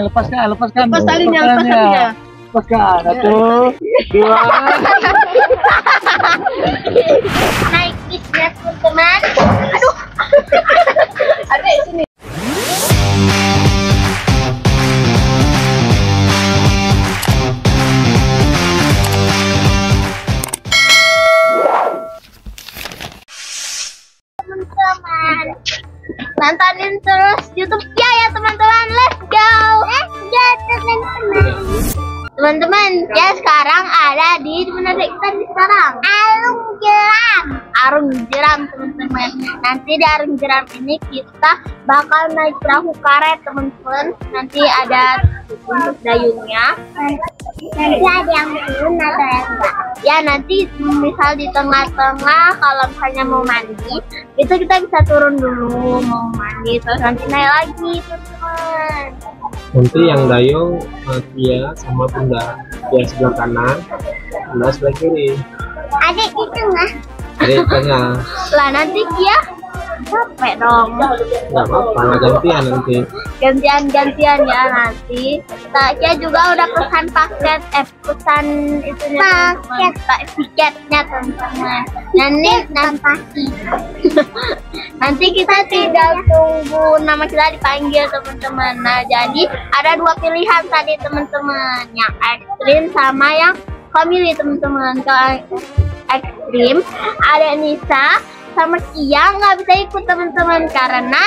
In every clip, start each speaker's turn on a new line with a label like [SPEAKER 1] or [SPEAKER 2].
[SPEAKER 1] Lepaskan.
[SPEAKER 2] Lepas talinya.
[SPEAKER 1] Lepaskan. 1, 2.
[SPEAKER 2] Naik bisnya teman-teman. Aduh. Adek sini. Teman-teman, nontonin terus YouTube ya teman-teman. Let's go teman-teman. Teman-teman, ya sekarang ada di mana kita sekarang? Arung jeram teman-teman. Nanti di Arung jeram ini kita bakal naik perahu karet teman-teman. Nanti ada untuk dayungnya. Nanti ada yang turun atau yang enggak? Ya nanti misal di tengah-tengah kalau misalnya mau mandi, itu kita bisa turun dulu mau mandi terus nanti naik lagi teman-teman.
[SPEAKER 1] Nanti yang dayung Tia sama Bunda. Tia sebelah kanan, Bunda sebelah kiri.
[SPEAKER 2] Adik di tengah.
[SPEAKER 1] Adik di tengah.
[SPEAKER 2] Lah nanti Tia capek dong.
[SPEAKER 1] Nggak apa-apa, gantian nanti.
[SPEAKER 2] Gantian ya nanti. Tia juga udah pesan paket, pesan itunya tiketnya teman-teman. Nanti kita tinggal tunggu nama kita dipanggil teman-teman. Nah jadi ada dua pilihan tadi teman-teman, yang ekstrim sama yang family teman-teman. Kalau ekstrim ada Nisa sama Kia nggak bisa ikut teman-teman karena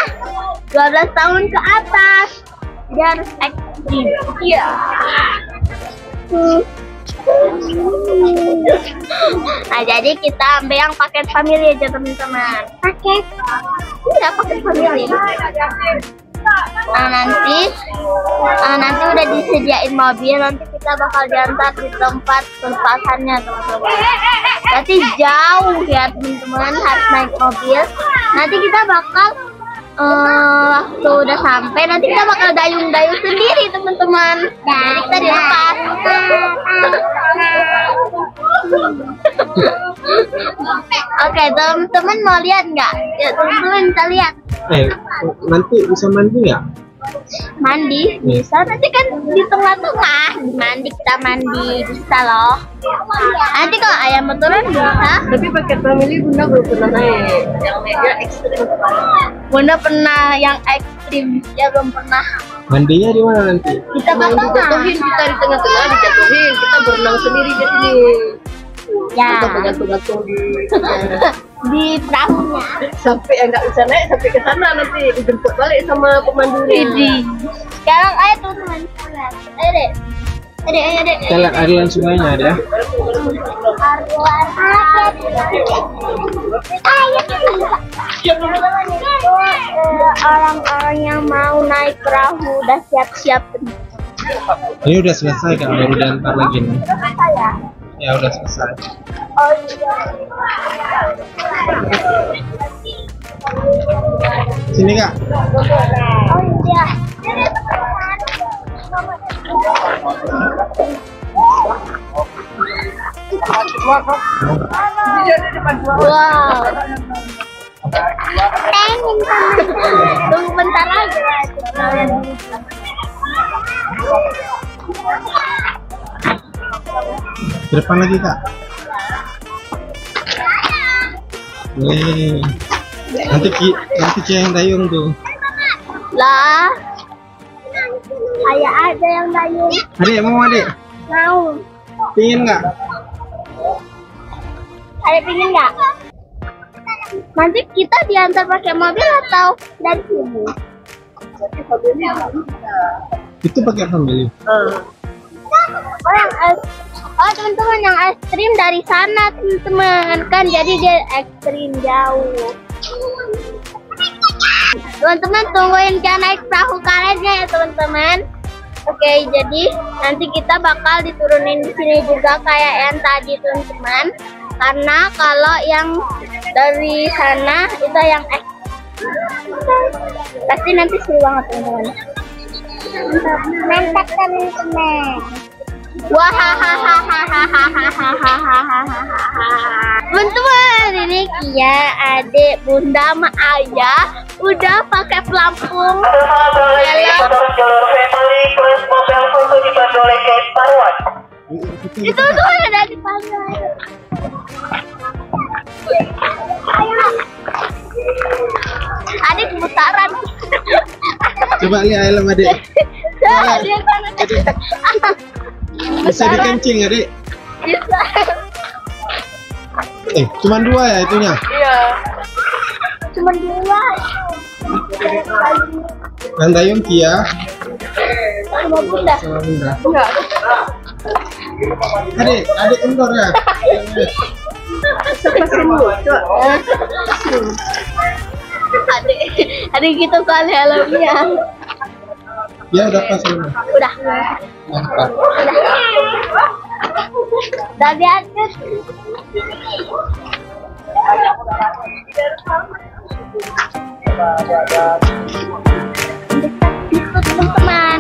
[SPEAKER 2] 12 tahun ke atas, dia harus ekstrim. Iya. Nah jadi kita ambil yang paket family aja teman-teman. Paket family. Nah nanti udah disediain mobil, nanti kita bakal diantar di tempat pelepasannya teman-teman. Berarti jauh ya teman-teman, harus naik mobil. Nanti kita bakal waktu udah sampai nanti kita bakal dayung-dayung sendiri teman-teman. Jadi kita dilepas. Oke teman-teman mau lihat nggak? Ya teman-teman bisa lihat.
[SPEAKER 1] Nanti bisa mandi nggak?
[SPEAKER 2] Mandi bisa, nanti kan di tengah-tengah kita mandi bisa loh. Nanti kalau ayam betulan bisa.
[SPEAKER 3] Tapi paket family Bunda belum pernah naik yang ekstrim.
[SPEAKER 2] Bunda pernah yang ekstrim, dia belum pernah.
[SPEAKER 1] Mandinya di mana nanti?
[SPEAKER 2] Kita bakal
[SPEAKER 3] dijatuhin, kita di tengah-tengah dijatuhin, kita berenang sendiri di sini.
[SPEAKER 2] Ya.
[SPEAKER 3] Kita bergantung-gantung
[SPEAKER 2] di perahunya.
[SPEAKER 3] Sampai nggak bisa naik sampai ke sana nanti dijemput balik sama pemandunya.
[SPEAKER 2] Sekarang ayo teman-teman. Ayo deh.
[SPEAKER 1] Kita lihat aliran sungainya ada.
[SPEAKER 2] Orang-orang yang mau naik perahu udah siap-siap.
[SPEAKER 1] Ini udah selesai kan, baru diantar lagi nih. Ya udah selesai.
[SPEAKER 2] Oh iya.
[SPEAKER 1] Sini Kak.
[SPEAKER 2] Oh iya. Wow. Pengen tunggu bentar lagi.
[SPEAKER 1] Ke depan lagi Kak. Nih. Nanti Kia yang dayung tuh.
[SPEAKER 2] Lah. Ayah ada yang dayung.
[SPEAKER 1] Adik mau adik?
[SPEAKER 2] Mau.
[SPEAKER 1] Pingin nggak?
[SPEAKER 2] Ada pingin nggak? Nanti kita diantar pakai mobil atau dari sini?
[SPEAKER 1] Itu pakai family.
[SPEAKER 2] Oh teman-teman, yang ekstrim dari sana teman-teman kan, jadi dia ekstrim jauh. Teman-teman tungguin kan naik perahu karetnya ya teman-teman. Oke, jadi nanti kita bakal diturunin di sini juga kayak yang tadi teman-teman. Karena kalau yang dari sana itu yang pasti nanti seru banget teman-teman. Mantap teman-teman. Teman-teman, ini Kia, adik, bunda, sama ayah udah pakai pelampung. Itu tuh ada di pantai. Adik putaran.
[SPEAKER 1] Coba lihat helm adik.
[SPEAKER 2] Adik sana.
[SPEAKER 1] Bisa dikencing adik.
[SPEAKER 2] Bisa.
[SPEAKER 1] Cuman 2 ya itunya.
[SPEAKER 3] Iya.
[SPEAKER 2] Cuma 2.
[SPEAKER 1] Yang dayung Kia
[SPEAKER 2] Sama bunda.
[SPEAKER 1] sama bunda.
[SPEAKER 3] Enggak.
[SPEAKER 1] Adik kendor ya.
[SPEAKER 3] Lepasin dulu. Coba.
[SPEAKER 2] Adik gitu kali helmnya.
[SPEAKER 1] Ya udah pas ini.
[SPEAKER 2] Udah.
[SPEAKER 1] Mantap.
[SPEAKER 2] Udah diangkat. Itu teman-teman.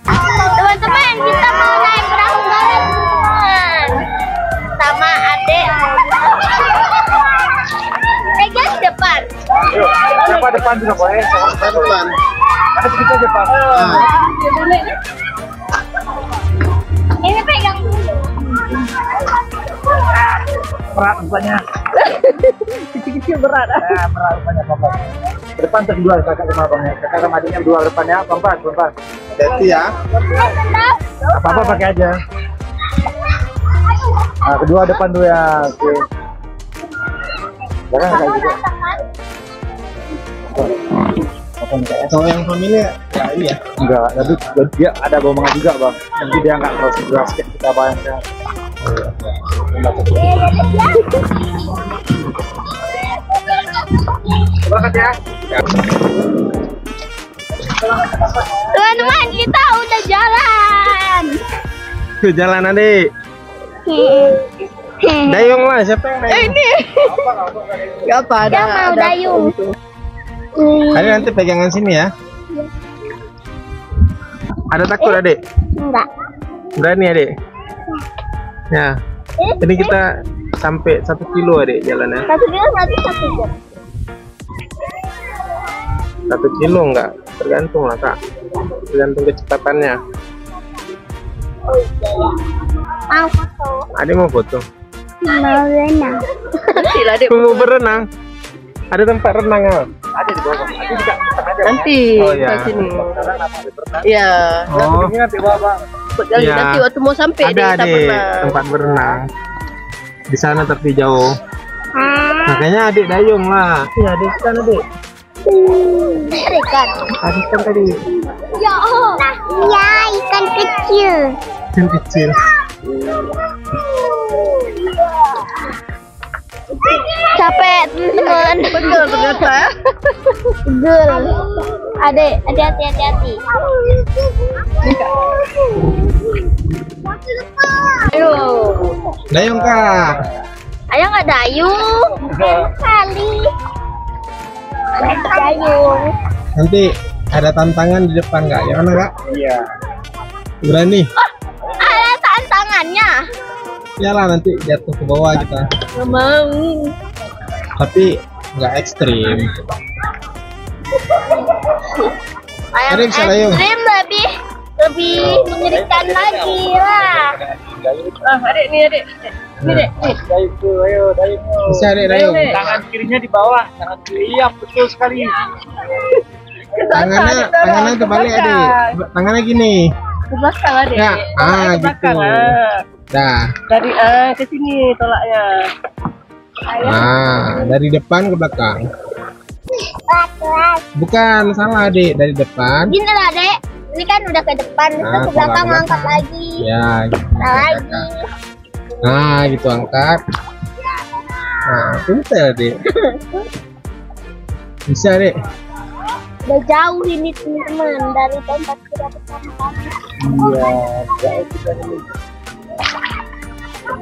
[SPEAKER 2] Teman-teman, kita mau naik perahu bareng, teman. Sama adik. Pegang depan.
[SPEAKER 4] Siapa depan juga boleh?
[SPEAKER 1] Depan.
[SPEAKER 4] Ada begitu depan.
[SPEAKER 2] Ini pegang dulu.
[SPEAKER 4] Berat rupanya.
[SPEAKER 3] Kecil-kecil berat.
[SPEAKER 4] Berat rupanya Bapak. Depan kedua kakak sama abangnya. Kakak sama adiknya dua depannya. Pelan-pelan.
[SPEAKER 1] Hati ya.
[SPEAKER 4] Apa-apa pakai aja. Nah, kedua depan dulu ya. Oke. Jangan kayak gitu.
[SPEAKER 1] Kalau yang family ya ini ya.
[SPEAKER 4] Enggak, tapi dia ada gombangan juga bang. Nanti dia nggak terus jelas kayak kita bayangkan. Berangkat ya.
[SPEAKER 2] Teman-teman, kita udah jalan.
[SPEAKER 1] Jalan adik. Dayung lah, siapa yang dayung?
[SPEAKER 2] Ini.
[SPEAKER 3] Gak apa
[SPEAKER 2] Kita mau dayung.
[SPEAKER 1] Adik nanti pegangan sini ya. Ada takut adik?
[SPEAKER 2] Enggak.
[SPEAKER 1] Berani adik? Ya. Ini kita sampai 1 kilo adik jalannya.
[SPEAKER 2] 1 kilo nanti 1 jam.
[SPEAKER 1] 1 kilo enggak? Tergantung lah kak. Tergantung kecepatannya.
[SPEAKER 2] Mau foto.
[SPEAKER 1] Adik mau foto?
[SPEAKER 2] Mau renang.
[SPEAKER 3] Sila dek.
[SPEAKER 1] Mau berenang? Ada tempat renang ya?
[SPEAKER 4] Ada di bawah. Ada juga.
[SPEAKER 3] Nanti
[SPEAKER 1] Oh, iya.
[SPEAKER 3] di sini. Iya.
[SPEAKER 4] Oh. Ini nanti bawa bang.
[SPEAKER 1] Iya.
[SPEAKER 3] Nanti waktu mau sampai
[SPEAKER 1] Ada
[SPEAKER 3] kita
[SPEAKER 1] adik
[SPEAKER 3] pernah.
[SPEAKER 1] tempat berenang. Di sana tapi jauh. Makanya adik dayung lah. Iya adik sana adik.
[SPEAKER 2] Ikan.
[SPEAKER 1] Adik kan tadi.
[SPEAKER 2] Ya, ya ikan kecil.
[SPEAKER 1] Yang kecil.
[SPEAKER 2] Capek teman.
[SPEAKER 3] Betul ternyata.
[SPEAKER 2] Gel. Adek, hati-hati.
[SPEAKER 3] Ayo.
[SPEAKER 1] Dayung kak.
[SPEAKER 2] Ayah nggak dayung. Kali. Dayung.
[SPEAKER 1] Nanti ada tantangan di depan kak. Yang mana kak?
[SPEAKER 4] Iya.
[SPEAKER 1] Berani?
[SPEAKER 2] Ada tantangannya.
[SPEAKER 1] Iyalah nanti jatuh ke bawah kita.
[SPEAKER 3] Nggak mau.
[SPEAKER 1] Tapi nggak ekstrim.
[SPEAKER 2] Ayam
[SPEAKER 1] Ada bisa dayung.
[SPEAKER 2] ekstrim lebih menyedihkan lagi lah.
[SPEAKER 3] Adik nih adik. Ini dek.
[SPEAKER 4] Dayung tuh, ayo dayung.
[SPEAKER 1] Bisa adik dayung.
[SPEAKER 4] Tangan kirinya di bawah, tangan kiri. Iya, betul sekali.
[SPEAKER 1] Tangannya terbalik adik. Tangannya gini.
[SPEAKER 3] Ke belakang adik.
[SPEAKER 1] Ya,
[SPEAKER 3] Tolaknya ke
[SPEAKER 1] gitu.
[SPEAKER 3] belakang,
[SPEAKER 1] Dah.
[SPEAKER 3] Dari ke sini tolaknya.
[SPEAKER 1] Dari depan ke belakang. Bukan, salah adik. Dari depan.
[SPEAKER 2] Gini lah dek. Ini kan udah ke depan, terus
[SPEAKER 1] Nah,
[SPEAKER 2] ke belakang
[SPEAKER 1] ke
[SPEAKER 2] angkat lagi.
[SPEAKER 1] Ya, gitu.
[SPEAKER 2] Nah, lagi.
[SPEAKER 1] Nah, gitu angkat. Nah, pintar adik. Bisa dek.
[SPEAKER 2] Udah jauh ini teman-teman dari tempat kita pertama kali.
[SPEAKER 4] Iya, jauh kita ini.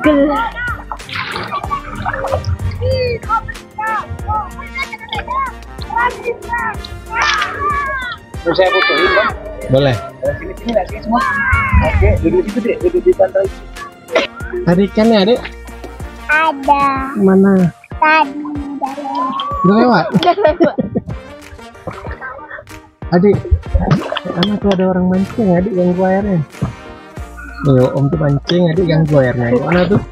[SPEAKER 2] Gelap.
[SPEAKER 4] Mau saya fotoin bang?
[SPEAKER 1] Boleh.
[SPEAKER 4] Sini lah, sini semua. Oke, duduk di situ deh, duduk di pantai.
[SPEAKER 1] Ada ikannya dek?
[SPEAKER 2] Ada.
[SPEAKER 1] Mana?
[SPEAKER 2] Tadi dari
[SPEAKER 1] Udah lewat. Adik, mana tuh ada orang mancing, adik ganggu airnya. Ayo, om tuh mancing, adik ganggu airnya. Mana tuh?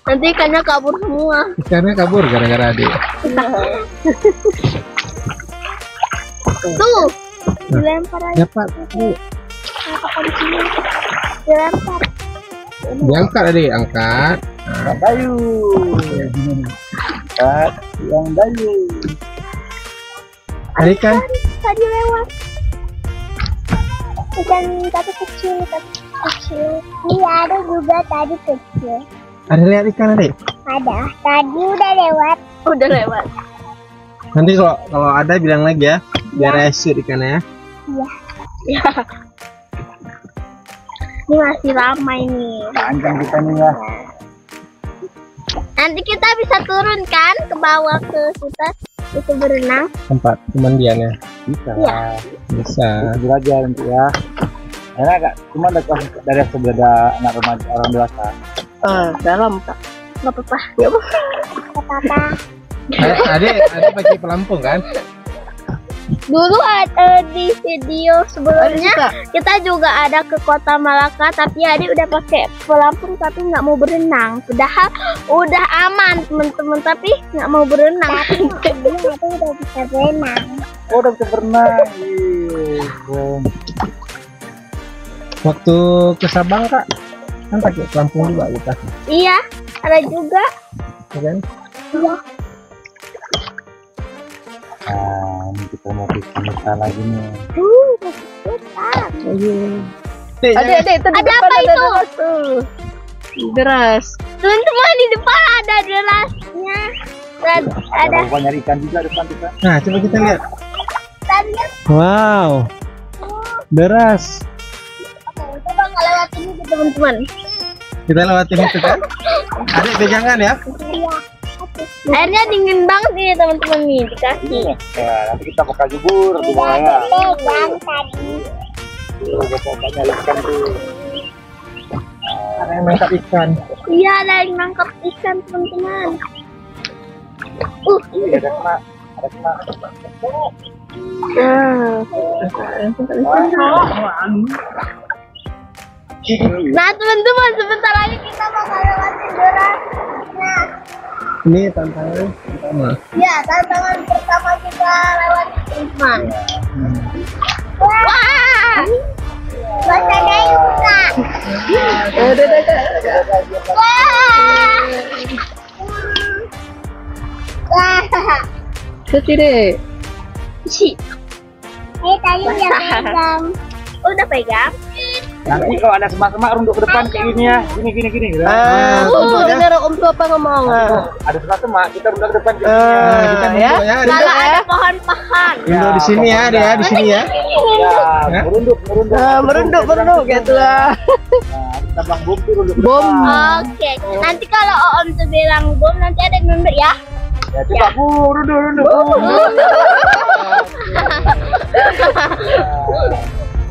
[SPEAKER 2] nanti ikannya kabur semua.
[SPEAKER 1] Ikannya kabur gara-gara adik.
[SPEAKER 2] Tuh, dilempar aja.
[SPEAKER 1] Dapat, adik.
[SPEAKER 2] Dilempar.
[SPEAKER 1] Diangkat adik, angkat.
[SPEAKER 4] Yang dayu. Angkat yang dayu.
[SPEAKER 1] Adik kan?
[SPEAKER 2] Tadi lewat. Ikan tapi kecil, Iya ada juga tadi kecil.
[SPEAKER 1] Ada lihat ikan adik?
[SPEAKER 2] Ada. Tadi udah lewat. Udah lewat.
[SPEAKER 1] Nanti kalau ada bilang lagi ya, biar resut ikannya ya.
[SPEAKER 2] Iya. Ya. Ini masih ramai nih.
[SPEAKER 4] Panjang kita nih ya.
[SPEAKER 2] Nanti kita bisa turun kan ke bawah ke kita itu berenang.
[SPEAKER 1] Tempat pemandiannya.
[SPEAKER 4] Bisa.
[SPEAKER 2] Iya.
[SPEAKER 1] Bisa.
[SPEAKER 4] Itu aja nanti ya. Enak gak? Cuma dari sebelah ada anak remaja orang dewasa.
[SPEAKER 3] Dalam kak.
[SPEAKER 2] Nggak apa-apa. Nggak apa-apa.
[SPEAKER 1] Adik pakai pelampung kan?
[SPEAKER 2] Dulu ada di video sebelumnya kita juga ada ke Kota Malaka, tapi Adik udah pakai pelampung tapi nggak mau berenang. Padahal udah aman teman-teman, tapi nggak mau berenang. Tapi Adik udah bisa berenang.
[SPEAKER 4] Oh, udah bisa berenang. Keren.
[SPEAKER 1] Waktu ke Sabang kak, kan pakai pelampung juga kita,
[SPEAKER 2] Iya, ada juga.
[SPEAKER 1] ya kan?
[SPEAKER 2] Iya.
[SPEAKER 4] Nah, ini kita mau bikin ikan lagi nih.
[SPEAKER 2] Besar.
[SPEAKER 1] Dek,
[SPEAKER 3] Ada itu di
[SPEAKER 2] Ada
[SPEAKER 3] depan
[SPEAKER 2] apa
[SPEAKER 3] ada
[SPEAKER 2] itu?
[SPEAKER 3] deras tuh. Deras.
[SPEAKER 2] Teman-teman di depan ada derasnya. Dan ada
[SPEAKER 4] Ada banyak ikan juga depan kita.
[SPEAKER 1] Nah, coba kita lihat.
[SPEAKER 2] tadi.
[SPEAKER 1] Wow, deras.
[SPEAKER 2] Coba nggak lewat ini tuh, teman-teman.
[SPEAKER 1] Kita lewatin itu kan? Adik pegangan ya.
[SPEAKER 2] Iya. Airnya dingin banget nih teman-teman nih di kaki.
[SPEAKER 4] Ya, nanti kita bakal jebur di bawah ya.
[SPEAKER 2] Pegang tadi.
[SPEAKER 4] Banyak ikan tuh.
[SPEAKER 1] Ada yang nangkap ikan.
[SPEAKER 2] Iya ada yang nangkap ikan teman-teman.
[SPEAKER 4] Ada kena. Ada kena.
[SPEAKER 2] Nah teman-teman sebentar lagi kita bakal lewatin derasnya.
[SPEAKER 1] Ini tantangan pertama.
[SPEAKER 2] Ya tantangan pertama kita lewatin teman-teman. Wah. Bahasa dayung kak. Wah. Wah.
[SPEAKER 3] Cuci deh.
[SPEAKER 2] Si. Tadi udah pegang. Udah pegang.
[SPEAKER 4] Nanti kalau ada semak-semak runduk ke depan kayak gini ya. Gini.
[SPEAKER 3] Bener om tuh apa ngomong?
[SPEAKER 4] Ada semak-semak, kita runduk ke depan kayak
[SPEAKER 1] Kita
[SPEAKER 4] gini.
[SPEAKER 3] Ya.
[SPEAKER 1] duduk ya,
[SPEAKER 2] Kalau ada pohon-pohon.
[SPEAKER 1] duduk di sini ya, dia di sini ya.
[SPEAKER 4] Ya, merunduk.
[SPEAKER 3] Merunduk gitu lah.
[SPEAKER 4] Nah, kita bang bom tuh runduk. ke
[SPEAKER 3] Bom.
[SPEAKER 4] depan.
[SPEAKER 2] Oke. Nanti kalau Om tuh bilang bom nanti ada yang nunduk ya.
[SPEAKER 4] Ya, coba runduk.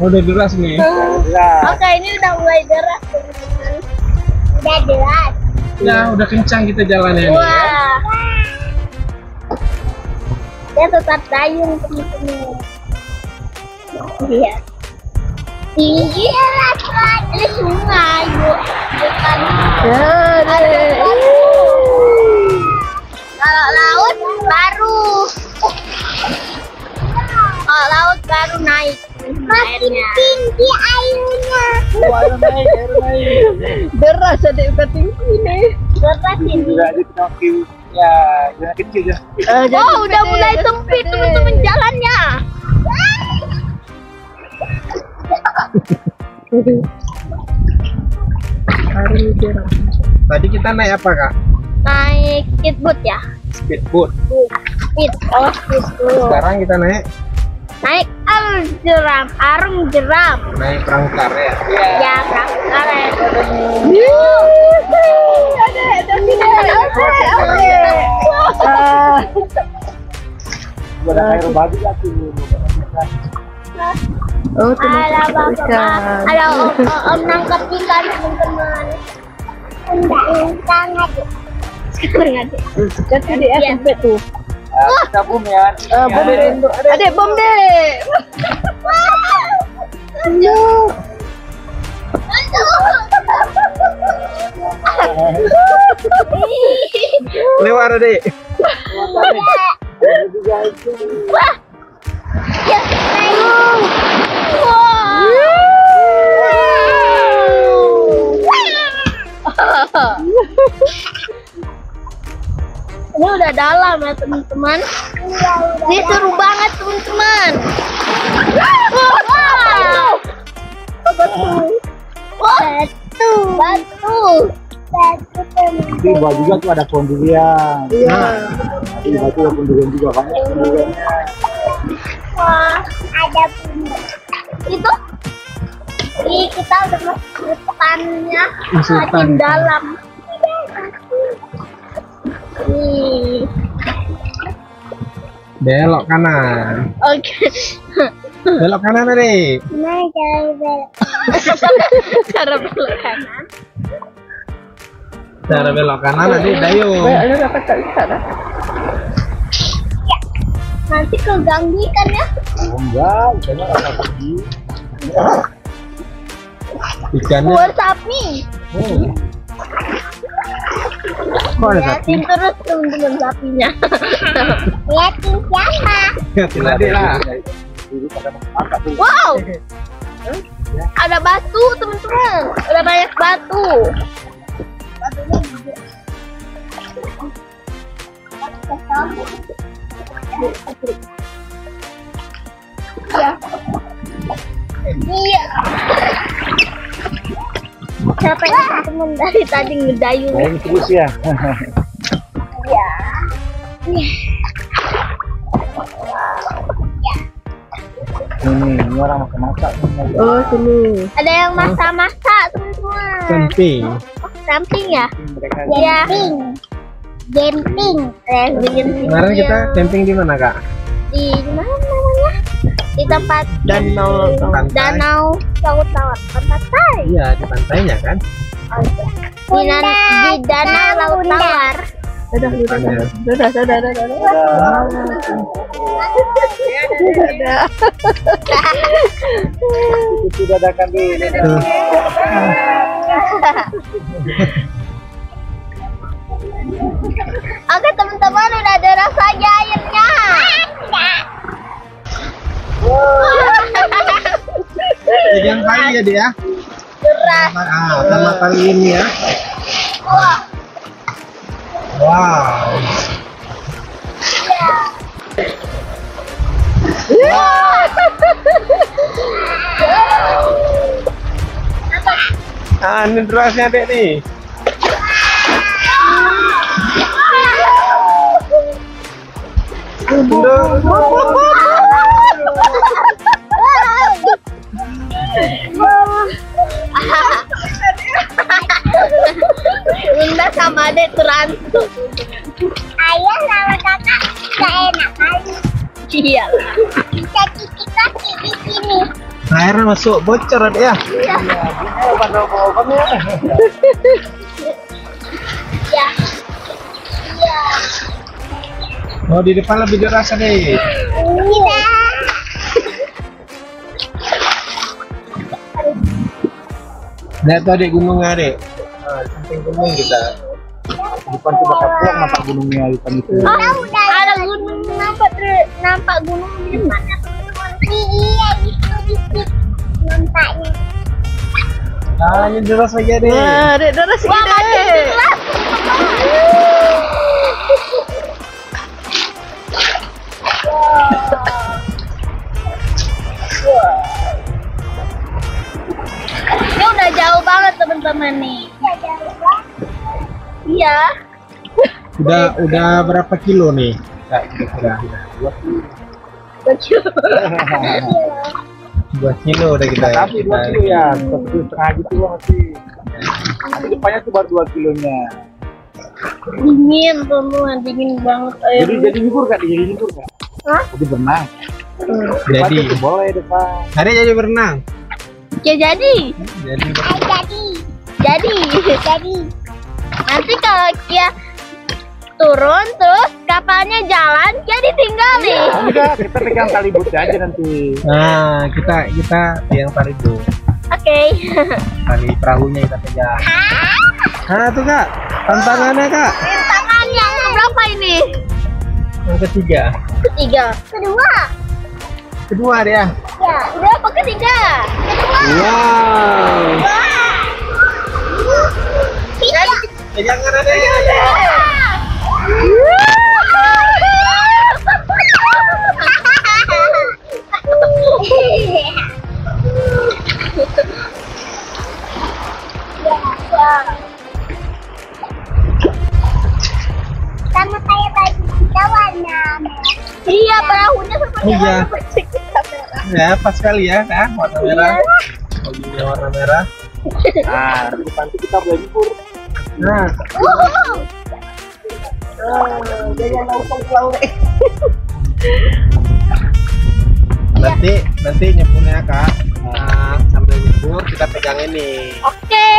[SPEAKER 1] Udah deras nih.
[SPEAKER 4] Ya.
[SPEAKER 2] Oke ini udah mulai deras teman-teman. Udah deras.
[SPEAKER 1] Ya, udah kencang kita jalannya nih.
[SPEAKER 2] Wah. Dia tetap dayung teman-teman. Iya. Iya lah, ini sungai bu. Bukan. Kalau laut baru. Kalau laut baru naik. Airnya. Tinggi airnya.
[SPEAKER 4] Air naik.
[SPEAKER 3] Deras ada udah tinggi nih.
[SPEAKER 2] Deras ini.
[SPEAKER 4] Juga aja kita ya, jangan kecil ya.
[SPEAKER 2] Oh, udah mulai sempit teman-teman jalannya.
[SPEAKER 1] Tadi kita naik apa kak?
[SPEAKER 2] Naik skateboard ya.
[SPEAKER 1] Speedboat.
[SPEAKER 2] speed. Oh, speed dulu.
[SPEAKER 1] Sekarang kita naik
[SPEAKER 2] Arung jeram.
[SPEAKER 1] naik perangkar ya.
[SPEAKER 2] Ya, perangkar ya.
[SPEAKER 4] Ada air baju lagi.
[SPEAKER 3] Oh,
[SPEAKER 2] Ada bapak, ada om nangkap ikan teman-teman. Sekarang aja.
[SPEAKER 3] Jadi dia sampai tuh.
[SPEAKER 4] Kita bom ya.
[SPEAKER 3] Bom deh. Adek bom deh.
[SPEAKER 1] Lewat Dek.
[SPEAKER 2] Wah. Ya, ini udah dalam ya teman-teman. Ini seru banget teman-teman. Batu.
[SPEAKER 4] Di bawah juga tuh ada pendirian.
[SPEAKER 3] Iya.
[SPEAKER 4] Di batu ada pendirian juga banyak pendiriannya.
[SPEAKER 2] Wah, ada itu. Ini kita udah masuk depannya
[SPEAKER 1] Hutan.
[SPEAKER 2] di dalam. Nih.
[SPEAKER 1] Belok kanan.
[SPEAKER 2] Oke.
[SPEAKER 1] Belok kanan Dek.
[SPEAKER 2] Nah, cara belok kanan.
[SPEAKER 1] Cara belok kanan Adik Dayo.
[SPEAKER 3] Ada dapat tak bisa dah.
[SPEAKER 2] Nanti keganggu ikan ya.
[SPEAKER 4] Oh, enggak, ikannya rasa pergi.
[SPEAKER 1] Ikannya
[SPEAKER 2] Buat sapi.
[SPEAKER 1] kok ada sapi?
[SPEAKER 2] Liatin terus teman-teman sapinya. Liatin siapa?
[SPEAKER 1] Liatin Adik lah.
[SPEAKER 4] Dulu pada makan tuh.
[SPEAKER 2] Wow. Ada batu teman-teman. Ada banyak batu. Ya. Iya. Siapa yang teman dari tadi ngedayung?
[SPEAKER 4] Main terus ya.
[SPEAKER 2] Ya.
[SPEAKER 4] Ini orang masak.
[SPEAKER 3] Oh, sini.
[SPEAKER 2] Ada yang masak-masak teman-teman.
[SPEAKER 1] Camping.
[SPEAKER 2] Camping ya?
[SPEAKER 4] Mereka
[SPEAKER 2] Iya. Camping.
[SPEAKER 1] Kemarin kita camping di mana Kak?
[SPEAKER 2] Di mana namanya? Di tempat
[SPEAKER 3] Danau.
[SPEAKER 1] Pantai.
[SPEAKER 2] danau laut-laut pantai.
[SPEAKER 1] Iya di pantainya kan.
[SPEAKER 2] Di danau laut tawar.
[SPEAKER 3] Sudah.
[SPEAKER 4] itu sudah ada kan di
[SPEAKER 1] Tuh.
[SPEAKER 2] Oke teman-teman, udah ada rasanya airnya.
[SPEAKER 1] Pegang tali ya dia.
[SPEAKER 2] Deras.
[SPEAKER 1] Sama tali ini ya. Wow. Ini derasnya Dek nih.
[SPEAKER 2] Bunda sama adek terancam. Ayah sama kakak gak enak kali. Iya. Bisa cicip kaki di sini.
[SPEAKER 1] Airnya masuk bocor Dek ya.
[SPEAKER 2] Iya. Iya. Iya.
[SPEAKER 1] Oh di depan lebih deras Dek.
[SPEAKER 2] Iya.
[SPEAKER 1] Lihat tuh Dek gunungnya Dek. Di samping gunung kita.
[SPEAKER 4] depan tuh bakal pulang nampak gunungnya ikan itu.
[SPEAKER 2] Oh, ada gunung nampak gunung di mana teman-teman? Iya, itu di situ nampaknya.
[SPEAKER 1] Nah, ini deras lagi Dek.
[SPEAKER 3] Wah, Dek, deras
[SPEAKER 2] Wah,
[SPEAKER 3] sikit,
[SPEAKER 2] makin
[SPEAKER 3] Dek.
[SPEAKER 2] jelas. Ini udah jauh banget teman-teman nih. Iya.
[SPEAKER 1] Udah berapa kilo nih Kak, kira-kira 2 kilo udah kita ya.
[SPEAKER 4] Tapi 2 kilo ya, 1,5 gitu masih. Nanti depannya tuh baru 2 kilonya.
[SPEAKER 2] Dingin teman, dingin banget air.
[SPEAKER 4] Jadi nyebur gak? Jadi nyebur gak?
[SPEAKER 2] Hah?
[SPEAKER 4] Jadi berenang.
[SPEAKER 1] Jadi
[SPEAKER 4] Depan tuh boleh depan.
[SPEAKER 1] hari jadi berenang.
[SPEAKER 2] Ya jadi.
[SPEAKER 1] Jadi
[SPEAKER 2] Jadi. Nanti kalau dia turun terus kapalnya jalan, dia ditinggalin.
[SPEAKER 4] Enggak, kita pegang tali bootnya aja nanti.
[SPEAKER 1] nah kita yang tali itu
[SPEAKER 2] Oke.
[SPEAKER 1] tali perahunya kita pegang. Tuh Kak, tantangannya Kak.
[SPEAKER 2] Tangan yang berapa ini?
[SPEAKER 1] Yang ketiga. Kedua dia.
[SPEAKER 2] Ya, berapa ketiga?
[SPEAKER 1] Wow. Pegangan ada.
[SPEAKER 2] Sama kayak baju kita warna merah. Iya, perahunya seperti
[SPEAKER 1] Iya.
[SPEAKER 2] warna baju kita merah.
[SPEAKER 1] Ya pas sekali ya Kak, warna merah. Bajunya warna merah.
[SPEAKER 4] Nah, nanti depan tuh kita boleh nyebur.
[SPEAKER 1] Nah,
[SPEAKER 3] Jangan langsung pulang deh.
[SPEAKER 1] nanti nyeburnya Kak. Nah, sambil nyebur kita pegang ini
[SPEAKER 2] Oke.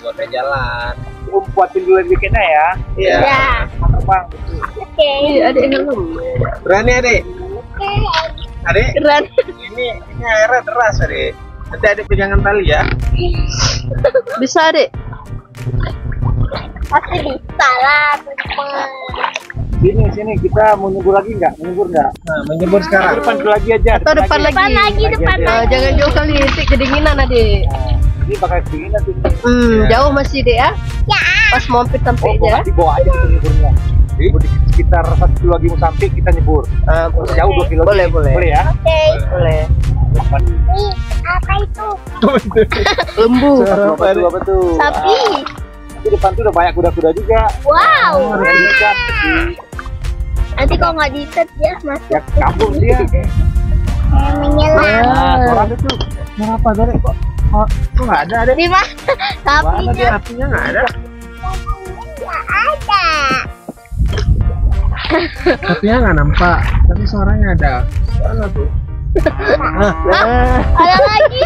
[SPEAKER 1] buat jalan.
[SPEAKER 4] Buatin dulu weekendnya ya.
[SPEAKER 1] Iya.
[SPEAKER 2] Ya.
[SPEAKER 4] Terbang.
[SPEAKER 2] Oke.
[SPEAKER 3] Ada yang helm.
[SPEAKER 1] Berani Adik? Adik?
[SPEAKER 2] Keren.
[SPEAKER 1] Ini airnya deras Adik. Nanti Adik pegangan tali ya.
[SPEAKER 3] Bisa, Dek.
[SPEAKER 2] Pasti bisa lah, teman.
[SPEAKER 4] Sini kita mau nyebur lagi nggak? Menyebur nggak?
[SPEAKER 1] Nah, menyebur sekarang.
[SPEAKER 4] Depan dulu lagi aja.
[SPEAKER 3] Atau depan lagi.
[SPEAKER 2] Depan lagi.
[SPEAKER 3] Jangan jauh kali, nanti kedinginan, Adik.
[SPEAKER 4] Ini bakal dingin nanti.
[SPEAKER 3] Jauh masih, Dek ya?
[SPEAKER 2] Ya.
[SPEAKER 3] Pas mau hampir sampai
[SPEAKER 4] Oh,
[SPEAKER 3] aja.
[SPEAKER 4] nanti bawa aja kita nyeburnya. Di sekitar 1 kilo lagi mau sampai kita nyebur. Jauh 2 kilo.
[SPEAKER 3] Boleh.
[SPEAKER 4] Boleh ya?
[SPEAKER 2] Oke.
[SPEAKER 3] Boleh.
[SPEAKER 2] Nih, apa itu?
[SPEAKER 3] Lembu.
[SPEAKER 4] Apa tuh?
[SPEAKER 2] Sapi.
[SPEAKER 4] Di depan tuh udah banyak kuda-kuda juga.
[SPEAKER 2] Wow.
[SPEAKER 4] Yang diikat.
[SPEAKER 2] Nanti kalau nggak diikat ya masuk
[SPEAKER 4] Ya kabur dia.
[SPEAKER 2] menyelam.
[SPEAKER 4] Nah, suara itu. Suara apa dari kok? Kok nggak ada?
[SPEAKER 2] Di mana?
[SPEAKER 4] Mana dia?
[SPEAKER 2] Sapinya
[SPEAKER 1] Apinya nggak ada.
[SPEAKER 2] nggak ada.
[SPEAKER 1] Apinya nggak nampak. Tapi suaranya ada. Suara tuh.
[SPEAKER 2] Ada lagi.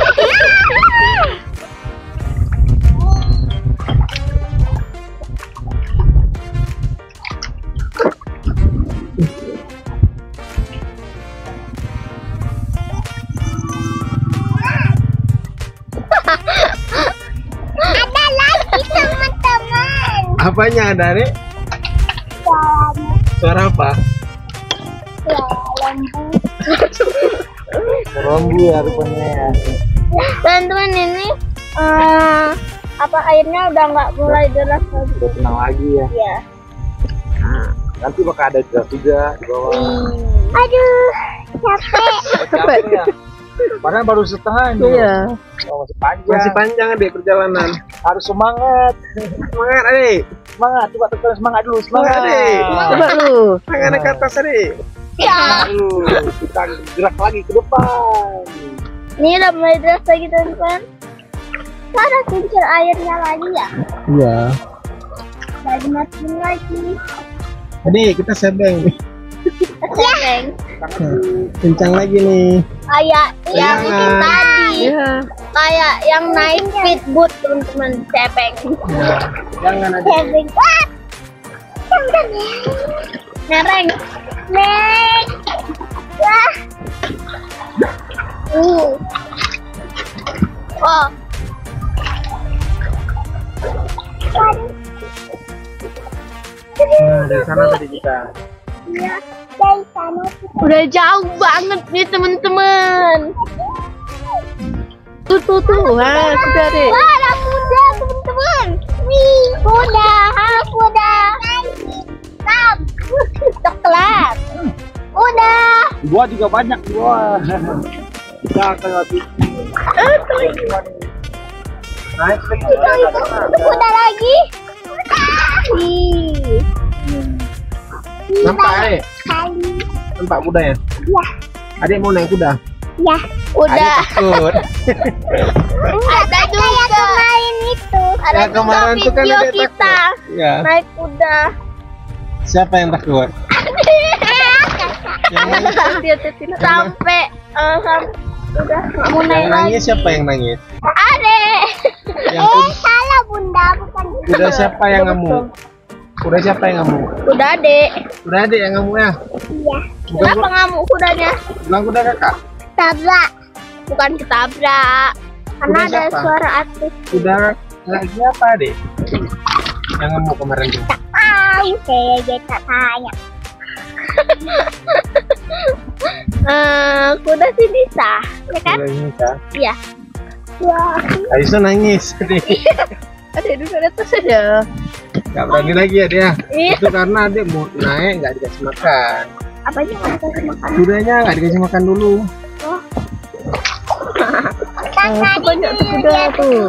[SPEAKER 2] Ada lagi teman-teman.
[SPEAKER 1] Apanya ada Adik? Suara apa?
[SPEAKER 4] Rombu ya rupanya ya.
[SPEAKER 2] Teman-teman ini apa airnya udah nggak mulai deras lagi.
[SPEAKER 4] Udah tenang lagi ya.
[SPEAKER 2] Ya.
[SPEAKER 4] Nanti bakal ada jelas juga di bawah.
[SPEAKER 2] Aduh, capek.
[SPEAKER 4] Capek ya. Padahal baru setengah ini.
[SPEAKER 3] Iya.
[SPEAKER 4] Oh, masih panjang.
[SPEAKER 1] Masih panjang Adik perjalanan.
[SPEAKER 4] Harus semangat.
[SPEAKER 1] Semangat Adik.
[SPEAKER 4] Semangat. Coba tekan semangat dulu.
[SPEAKER 1] Semangat, Adik.
[SPEAKER 3] Coba lu.
[SPEAKER 1] Tangannya ke atas Adik.
[SPEAKER 2] Ya.
[SPEAKER 4] Dulu. Kita gerak lagi ke depan.
[SPEAKER 2] Ini udah mulai deras lagi teman-teman. Mana kincir airnya lagi ya?
[SPEAKER 1] Iya.
[SPEAKER 2] Lagi matiin lagi.
[SPEAKER 1] Adik kita sebeng.
[SPEAKER 2] Sebeng.
[SPEAKER 1] Kencang lagi nih.
[SPEAKER 2] Kayak yang
[SPEAKER 1] Jangan.
[SPEAKER 2] tadi.
[SPEAKER 3] Iya.
[SPEAKER 2] Kayak yang naik speedboat teman-teman. Sebeng.
[SPEAKER 1] Jangan Adik.
[SPEAKER 2] Sebeng. Wah. Nereng. Nek. Wah. Oh.
[SPEAKER 1] Nah, dari sana tadi kita.
[SPEAKER 2] Iya, dari sana. Udah jauh banget nih teman-teman.
[SPEAKER 3] Tuh. Sudah, Dek.
[SPEAKER 2] Wah, ada kuda teman-teman. Wih, kuda, kuda. Sam, coklat. Kuda.
[SPEAKER 4] Di bawah juga banyak di bawah. Kita akan mati. Naik lagi.
[SPEAKER 2] Itu kuda lagi. Ih.
[SPEAKER 1] Nampak Adik?
[SPEAKER 2] kali.
[SPEAKER 1] Nampak kudanya?
[SPEAKER 2] Iya.
[SPEAKER 1] Adik mau naik kuda?
[SPEAKER 2] Ya, udah.
[SPEAKER 1] Adik takut.
[SPEAKER 2] Ada juga kemarin itu. Ada
[SPEAKER 1] Ya,
[SPEAKER 2] juga
[SPEAKER 1] kemarin tuh kan
[SPEAKER 2] video
[SPEAKER 1] adik
[SPEAKER 2] kita
[SPEAKER 1] takut. Ya.
[SPEAKER 2] naik kuda.
[SPEAKER 1] Siapa yang takut? Yang
[SPEAKER 2] sampai udah nggak mau naik lagi.
[SPEAKER 1] nangis siapa yang nangis?
[SPEAKER 2] Adek.
[SPEAKER 1] Yang
[SPEAKER 2] Salah bunda, bukan
[SPEAKER 1] kuda siapa yang ngamuk? Kuda siapa yang ngamuk?
[SPEAKER 2] kuda adek.
[SPEAKER 1] Kuda adik yang ngamuk ya?
[SPEAKER 2] Iya.
[SPEAKER 1] Bukan
[SPEAKER 2] Kenapa ngamuk kudanya?
[SPEAKER 1] bilang kuda kakak.
[SPEAKER 2] Tabrak. Bukan ketabrak. Karena
[SPEAKER 1] Kuda
[SPEAKER 2] ada
[SPEAKER 1] siapa?
[SPEAKER 2] suara atik.
[SPEAKER 1] Kuda lagi apa adik? Yang ngamuk kemarin tuh.
[SPEAKER 2] Tahu saya tak tanya. Kuda sih bisa, ya kan?
[SPEAKER 1] Kuda ini kah?
[SPEAKER 2] Iya. Wah,
[SPEAKER 1] Aisyah nangis.
[SPEAKER 3] Adek duduk di atas saja.
[SPEAKER 1] Gak berani lagi ya dia.
[SPEAKER 2] Iya.
[SPEAKER 1] Itu karena dia mau naik nggak dikasih makan.
[SPEAKER 2] apanya nggak bisa makan?
[SPEAKER 1] Kudanya nggak dikasih makan dulu.
[SPEAKER 3] Itu banyak tuh kuda tuh.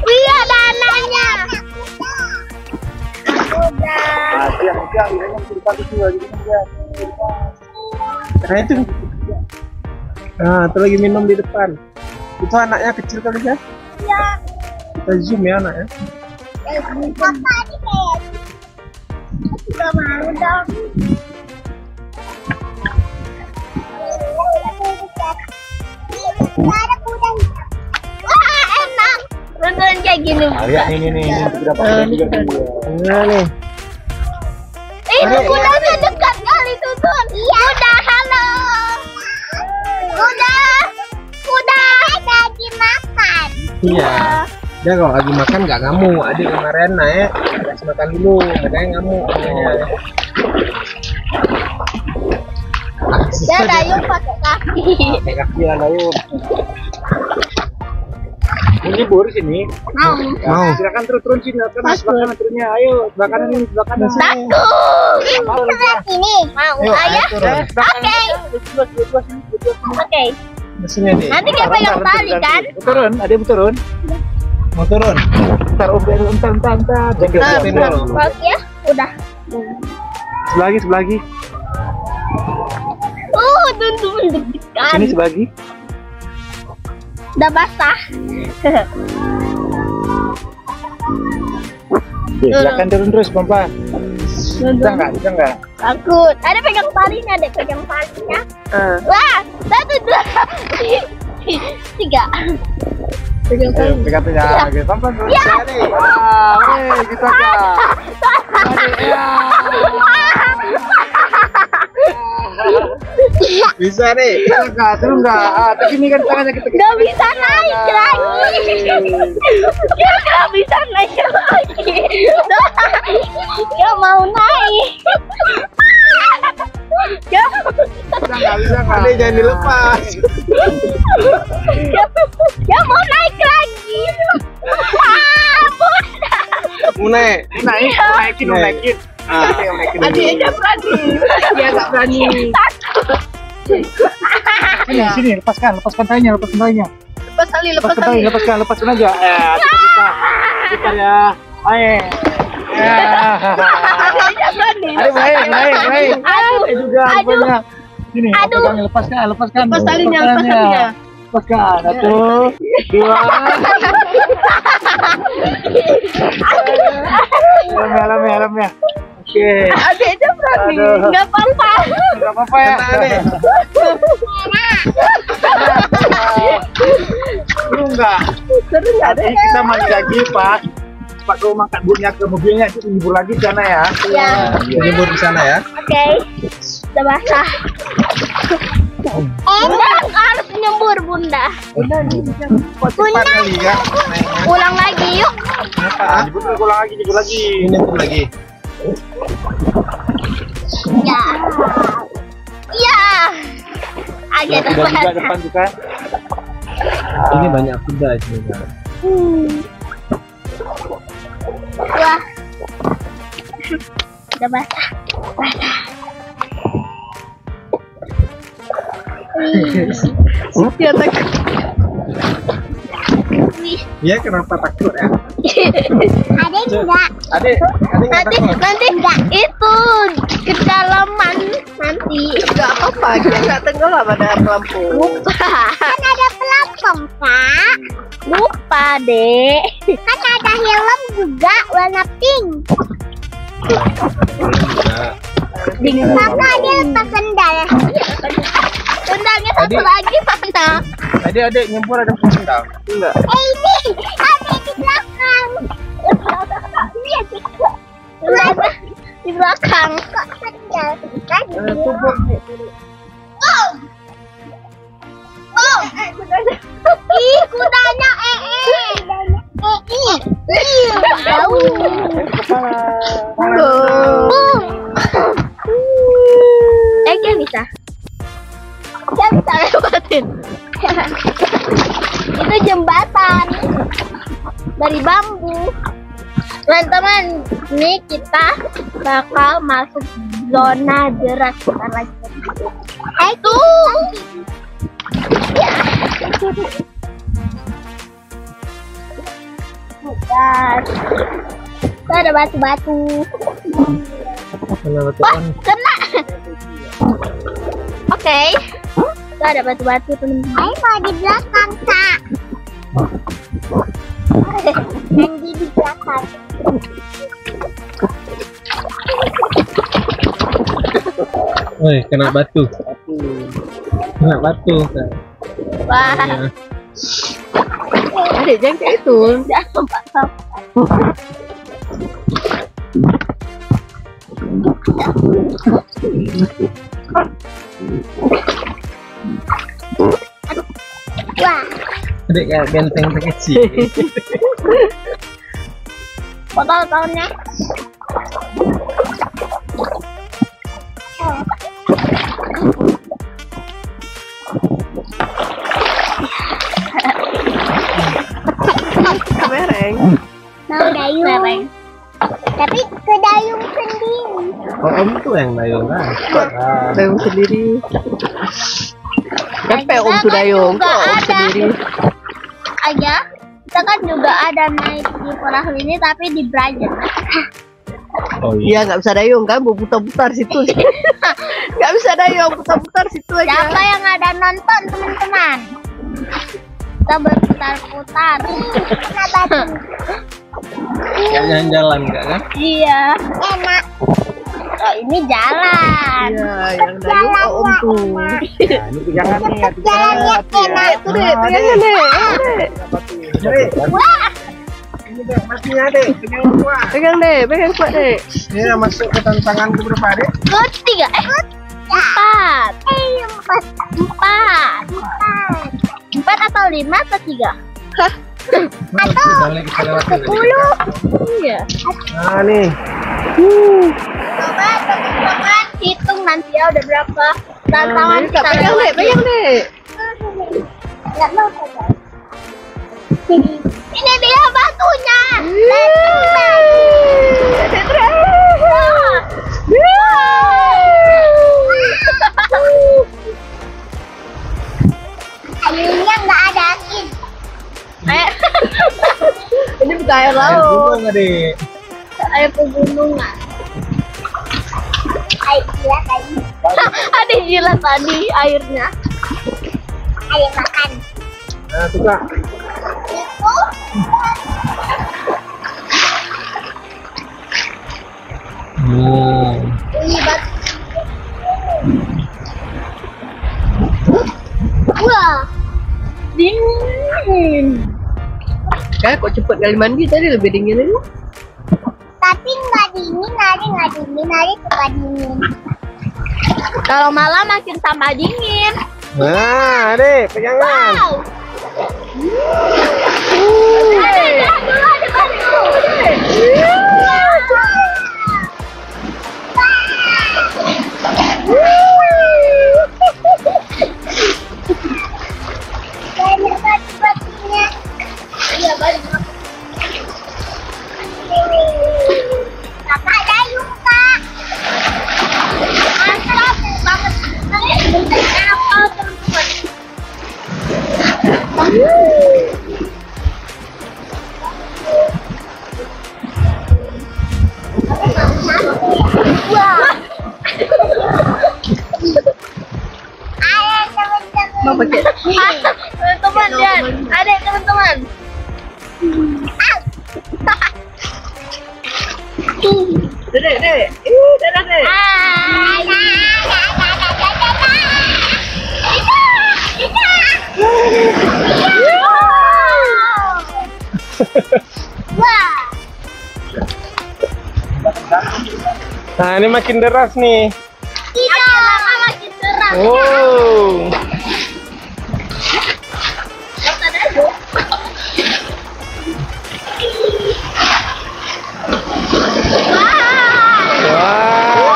[SPEAKER 2] Wih, ada anaknya. Kuda.
[SPEAKER 1] Nah itu. Nah, itu lagi minum di depan. Itu anaknya kecil kali ya?
[SPEAKER 2] Iya.
[SPEAKER 1] Kita zoom ya anaknya.
[SPEAKER 2] Kakak ini kayak nggak mau dong. Ada kuda. Wah, enak. Nonton kayak gini.
[SPEAKER 4] Ya ini nih, berapa juga
[SPEAKER 1] Nah nih.
[SPEAKER 2] Itu kudanya dekat kali tuh. Kuda, halo. Kuda lagi makan.
[SPEAKER 1] Iya. Dia kalau lagi makan nggak ngamuk. Adik kemarin naik kasih makan dulu, makanya ngamuk.
[SPEAKER 2] Dia dayung pakai kaki.
[SPEAKER 4] pakai kaki ya layu. Ini bur sini.
[SPEAKER 2] Mau.
[SPEAKER 1] Mau.
[SPEAKER 4] Silakan turun sini, kan sebelah kanan turunnya. Ayo, sebelah kanan ini, sebelah kanan.
[SPEAKER 2] Takut. Sebelah sini. Mau.
[SPEAKER 1] Yuk, ayo
[SPEAKER 2] Ayah.
[SPEAKER 1] turun.
[SPEAKER 2] Oke.
[SPEAKER 1] Mesinnya deh.
[SPEAKER 2] Nanti dia pegang tali kan?
[SPEAKER 4] Turun, ada yang turun.
[SPEAKER 1] Mau turun.
[SPEAKER 4] Ntar, entar. Jangan
[SPEAKER 1] dulu.
[SPEAKER 2] Bagus ya. Udah.
[SPEAKER 4] sebelah lagi.
[SPEAKER 2] Tentu mendekat.
[SPEAKER 4] Sini sebelah lagi.
[SPEAKER 2] Udah basah.
[SPEAKER 4] Oke, silakan turun terus, pelan-pelan. Bisa enggak?
[SPEAKER 2] Takut. Ada pegang talinya, ada pegang talinya. Wah, 1, 2, 3.
[SPEAKER 4] Ayo, pegang ya. Oke, pelan-pelan turun.
[SPEAKER 2] Ya.
[SPEAKER 4] Wah, gitu aja.
[SPEAKER 1] Bisa nih.
[SPEAKER 4] Turun enggak? Tapi ini kan tangannya kita.
[SPEAKER 2] Gak bisa naik lagi. Dia gak bisa naik lagi. Dia mau naik.
[SPEAKER 4] Bisa enggak?
[SPEAKER 1] Adik jangan dilepas.
[SPEAKER 2] Dia mau naik lagi.
[SPEAKER 1] Mau naik.
[SPEAKER 4] Naikin.
[SPEAKER 3] Adik aja berani. Dia nggak berani.
[SPEAKER 4] Sini, lepaskan talinya.
[SPEAKER 3] Lepas tali, lepas tali.
[SPEAKER 4] Lepaskan aja. Kita ya. Ayo.
[SPEAKER 3] Dia berani.
[SPEAKER 4] Ayo, baik.
[SPEAKER 2] Aduh.
[SPEAKER 4] Juga rupanya. Sini,
[SPEAKER 2] Aduh.
[SPEAKER 4] lepaskan.
[SPEAKER 3] Lepas talinya.
[SPEAKER 4] Lepaskan. 1, 2. Alamnya. Oke.
[SPEAKER 3] Adik aja berani.
[SPEAKER 4] Aduh.
[SPEAKER 2] Gak apa-apa.
[SPEAKER 4] Enggak apa-apa ya. Seru enggak?
[SPEAKER 3] Seru nggak ada?
[SPEAKER 4] Nanti kita mandi lagi pas kau makan burnya ke mobilnya itu libur lagi di sana ya.
[SPEAKER 2] Ya.
[SPEAKER 1] Libur di sana ya.
[SPEAKER 2] Oke. Udah basah. Enak harus nyembur bunda.
[SPEAKER 1] Kok cepat kali ya naiknya.
[SPEAKER 2] Ulang lagi yuk.
[SPEAKER 1] Apa?
[SPEAKER 4] Libur lagi.
[SPEAKER 1] Ini nyebur lagi.
[SPEAKER 2] Ya. Ya. Agak
[SPEAKER 4] Sudah juga
[SPEAKER 2] depan.
[SPEAKER 4] depan juga.
[SPEAKER 1] Ini banyak kuda sebenarnya.
[SPEAKER 2] Wah. Udah basah.
[SPEAKER 3] Dia takut.
[SPEAKER 1] Iya kenapa takut ya?
[SPEAKER 2] Ada enggak?
[SPEAKER 1] Adik nggak
[SPEAKER 2] Nanti
[SPEAKER 1] takut.
[SPEAKER 2] itu kita
[SPEAKER 3] Apa? Dia nggak tenggelam ada pelampung.
[SPEAKER 2] Lupa.
[SPEAKER 5] Kan ada pelampung, Kak.
[SPEAKER 2] Lupa, Dek.
[SPEAKER 5] Kan ada helm juga warna pink. Maka dia lepas sendal.
[SPEAKER 2] Sendalnya satu
[SPEAKER 1] Adik.
[SPEAKER 2] lagi mana?
[SPEAKER 1] Tadi adik nyempur ada sendal.
[SPEAKER 3] Enggak.
[SPEAKER 5] Ini ada di belakang.
[SPEAKER 2] Di belakang.
[SPEAKER 5] Kok sendal tadi?
[SPEAKER 2] Ih, kudanya
[SPEAKER 5] Tahu.
[SPEAKER 2] Dia bisa. Dia bisa lewatin. Itu jembatan dari bambu. Teman-teman, ini kita bakal masuk zona deras sebentar lagi. Itu. Ya. Bukan. Itu ada batu-batu. Wah, kena. Oke. Itu ada batu-batu, teman-teman.
[SPEAKER 5] Ayo mau di belakang, Kak. Nanti di belakang.
[SPEAKER 1] Woi, kena batu. Kena batu. Kak.
[SPEAKER 2] Wah,
[SPEAKER 1] Ya.
[SPEAKER 3] Adik jangan kayak itu.
[SPEAKER 2] jangan lompat.
[SPEAKER 5] Wah,
[SPEAKER 1] Adik kayak benteng kecil.
[SPEAKER 2] Foto tahunnya.
[SPEAKER 3] Mereng.
[SPEAKER 5] mau dayung.
[SPEAKER 2] Mereng.
[SPEAKER 5] Tapi ke dayung sendiri.
[SPEAKER 1] Oh, om tuh yang dayung kan?
[SPEAKER 3] Dayung sendiri. Sampai om tuh dayung.
[SPEAKER 2] juga
[SPEAKER 3] Kok om
[SPEAKER 2] ada.
[SPEAKER 3] sendiri?
[SPEAKER 2] Aja. Kita kan juga ada naik di perahu ini tapi di Brajet.
[SPEAKER 1] Oh
[SPEAKER 3] Iya nggak bisa dayung kan, mau putar-putar situ. Nggak bisa dayung, putar-putar situ aja.
[SPEAKER 2] Siapa yang ada nonton, teman-teman? Kita berputar-putar.
[SPEAKER 5] Kena batu.
[SPEAKER 1] Kayak jalan-jalan enggak kan?
[SPEAKER 2] Iya.
[SPEAKER 5] Enak.
[SPEAKER 2] Oh, ini jalan.
[SPEAKER 3] Iya, yang dayung kok om tuh.
[SPEAKER 4] Nah, ini pegangan nih, hati
[SPEAKER 5] Jalannya enak.
[SPEAKER 3] Tuh deh, pegangan deh.
[SPEAKER 5] Wah,
[SPEAKER 1] Ini deh, matinya deh, pegang kuat.
[SPEAKER 3] Pegang deh, pegang kuat deh.
[SPEAKER 1] Ini udah masuk ke tantangan berapa deh?
[SPEAKER 2] Ketiga. Empat.
[SPEAKER 5] empat.
[SPEAKER 2] Empat. Empat atau lima atau tiga?
[SPEAKER 1] Balik kita lewatin.
[SPEAKER 5] 10.
[SPEAKER 2] Iya.
[SPEAKER 1] Nah nih,
[SPEAKER 2] Coba teman-teman hitung nanti ya udah berapa tantangan
[SPEAKER 3] Nggak,
[SPEAKER 2] kita
[SPEAKER 3] pegang deh,
[SPEAKER 2] lewatin.
[SPEAKER 3] pegang deh.
[SPEAKER 5] Nggak mau pegang.
[SPEAKER 2] Ini dia batunya.
[SPEAKER 5] Ayunya nggak ada angin.
[SPEAKER 3] Ini bukan air
[SPEAKER 1] air
[SPEAKER 3] laut.
[SPEAKER 1] gunung adik.
[SPEAKER 2] Air pegunungan.
[SPEAKER 5] Air gila tadi.
[SPEAKER 2] Ada jilat tadi airnya.
[SPEAKER 5] Air makan.
[SPEAKER 1] Nah tuh kak.
[SPEAKER 5] Itu
[SPEAKER 2] Ini batu.
[SPEAKER 5] wah.
[SPEAKER 2] Dingin.
[SPEAKER 3] Kan kok cepet kali mandi tadi lebih dingin ini.
[SPEAKER 5] Tapi nggak dingin, nggak dingin, suka dingin.
[SPEAKER 2] Kalau malam makin tambah dingin.
[SPEAKER 1] Nah adik, pegangan.
[SPEAKER 2] Wow. Ada batu.
[SPEAKER 5] Banyak batu-batunya.
[SPEAKER 2] Iya banyak.
[SPEAKER 5] Kakak dayung, Kak.
[SPEAKER 2] Mantap banget. Enak teman-teman.
[SPEAKER 1] Nah, ini makin deras nih.
[SPEAKER 2] Makin lama makin deras.
[SPEAKER 1] Wow. Wow.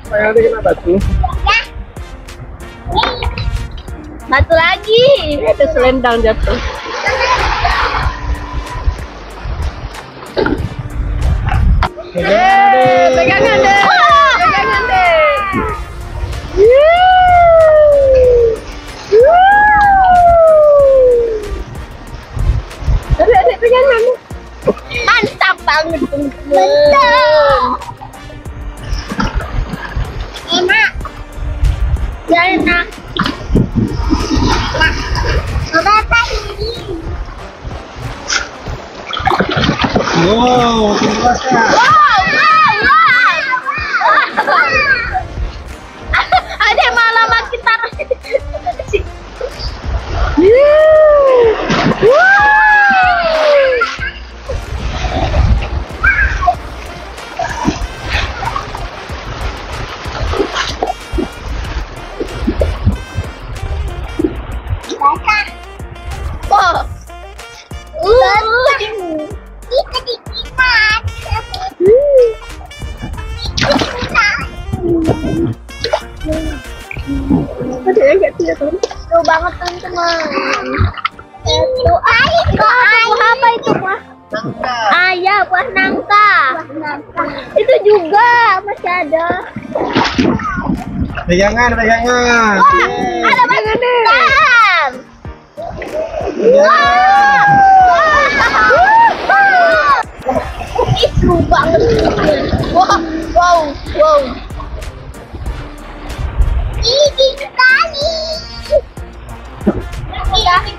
[SPEAKER 1] Tangan dia kena batu.
[SPEAKER 2] Batu lagi.
[SPEAKER 3] Ada selendang jatuh.
[SPEAKER 1] Pegangan deh.
[SPEAKER 3] Pegangan deh. Adik pegangan.
[SPEAKER 2] Mantap banget teman-teman.
[SPEAKER 5] Enak.
[SPEAKER 2] Ya enak.
[SPEAKER 5] Berapa ini?
[SPEAKER 1] Wow, keras ya.
[SPEAKER 2] Wow. Ada malah makin taruh. Wow.
[SPEAKER 5] Kita dikipas.
[SPEAKER 3] Ada yang nggak sih ya teman?
[SPEAKER 2] Seru banget teman-teman.
[SPEAKER 5] Itu air
[SPEAKER 2] Apa itu mah? Ayah, buah nangka. Itu juga masih ada.
[SPEAKER 1] Pegangan.
[SPEAKER 2] Ada banyak nih. Ih, seru banget. Wow.
[SPEAKER 5] Tinggi sekali.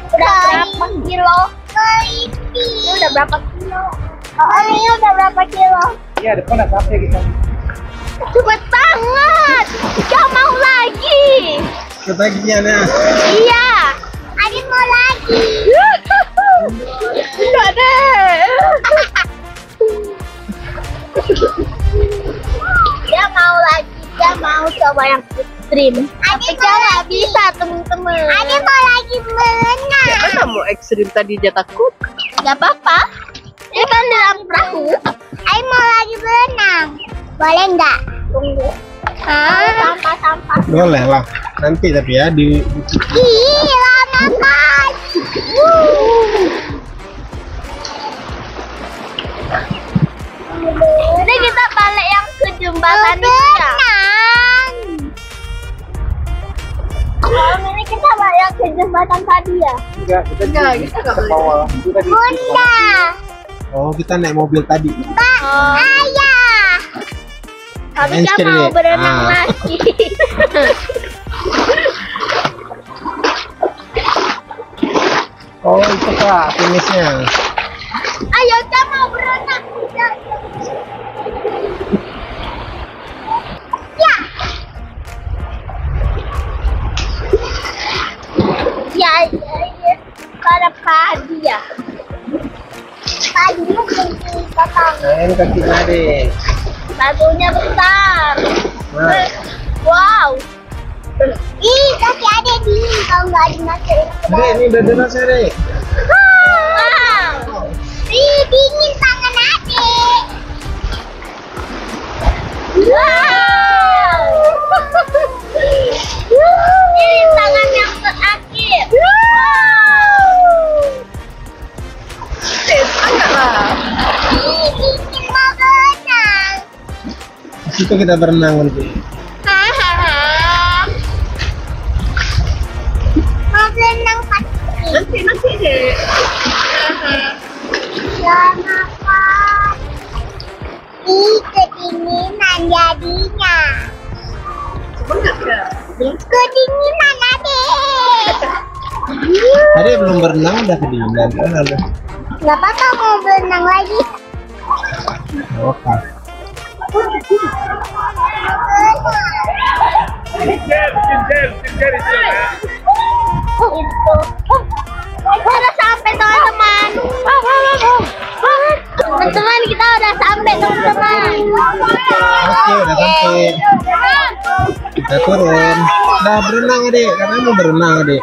[SPEAKER 2] Udah berapa kilo?
[SPEAKER 5] Ini
[SPEAKER 2] Ini udah berapa kilo?
[SPEAKER 5] ini udah berapa kilo?
[SPEAKER 4] Iya, depan ada sampai kita.
[SPEAKER 2] Cepet banget. Gak mau lagi.
[SPEAKER 1] Ketagihan ya.
[SPEAKER 2] Iya.
[SPEAKER 5] Ada mau lagi.
[SPEAKER 2] Enggak deh. Dia mau lagi. Dia mau coba yang ekstrim. Tapi dia nggak bisa teman-teman.
[SPEAKER 5] Ada mau lagi berenang.
[SPEAKER 3] Mana mau ekstrim tadi dia takut?
[SPEAKER 2] Gak apa-apa. Ini kan dalam perahu.
[SPEAKER 5] Ada mau lagi berenang. Boleh nggak?
[SPEAKER 2] Tunggu. Sampah.
[SPEAKER 1] Boleh lah. Nanti tapi ya di
[SPEAKER 5] Ih, lama kali.
[SPEAKER 2] Jadi kita balik yang ke jembatan itu ya.
[SPEAKER 5] Berenang.
[SPEAKER 2] Malam ini kita balik yang ke jembatan tadi ya.
[SPEAKER 4] Enggak, kita
[SPEAKER 3] Enggak, kita nggak boleh.
[SPEAKER 4] bawah. Kita di
[SPEAKER 5] Bunda.
[SPEAKER 1] Oh, kita naik mobil tadi.
[SPEAKER 5] Ayah.
[SPEAKER 2] Tapi
[SPEAKER 1] Main
[SPEAKER 2] dia
[SPEAKER 1] skate
[SPEAKER 2] mau
[SPEAKER 1] deh.
[SPEAKER 2] berenang
[SPEAKER 1] Ah.
[SPEAKER 2] lagi.
[SPEAKER 1] Oh, itu Kak, finishnya.
[SPEAKER 2] Ayo kita mau berenang. Ya. Pada padi ya.
[SPEAKER 5] Paginya tinggi potong.
[SPEAKER 1] Main kakinya deh.
[SPEAKER 2] Batunya besar.
[SPEAKER 1] Nah,
[SPEAKER 2] Wow.
[SPEAKER 5] Ih, kaki ada dingin kalau nggak dimasukin ke
[SPEAKER 1] Dek,
[SPEAKER 5] dalam.
[SPEAKER 1] ini udah deras ya, Dek.
[SPEAKER 2] Wow.
[SPEAKER 5] Ih, dingin tangan adik.
[SPEAKER 2] Wow. Ini tangan yang terakhir.
[SPEAKER 3] Sangat lah.
[SPEAKER 5] Ih, dingin mau berenang.
[SPEAKER 1] Di situ kita berenang nanti.
[SPEAKER 5] Mau berenang pasti.
[SPEAKER 3] Nanti deh.
[SPEAKER 5] Lama kan. Ih, kedinginan jadinya.
[SPEAKER 3] Semangat ya.
[SPEAKER 5] Kedinginan adik.
[SPEAKER 1] Tadi belum berenang udah kedinginan kan ada.
[SPEAKER 5] Nggak apa-apa mau berenang lagi.
[SPEAKER 1] Oke.
[SPEAKER 2] Itu. Udah sampai teman-teman. Teman-teman kita udah sampai teman-teman.
[SPEAKER 1] Oke, udah sampai. Kita turun. Udah berenang adik, karena mau berenang adik.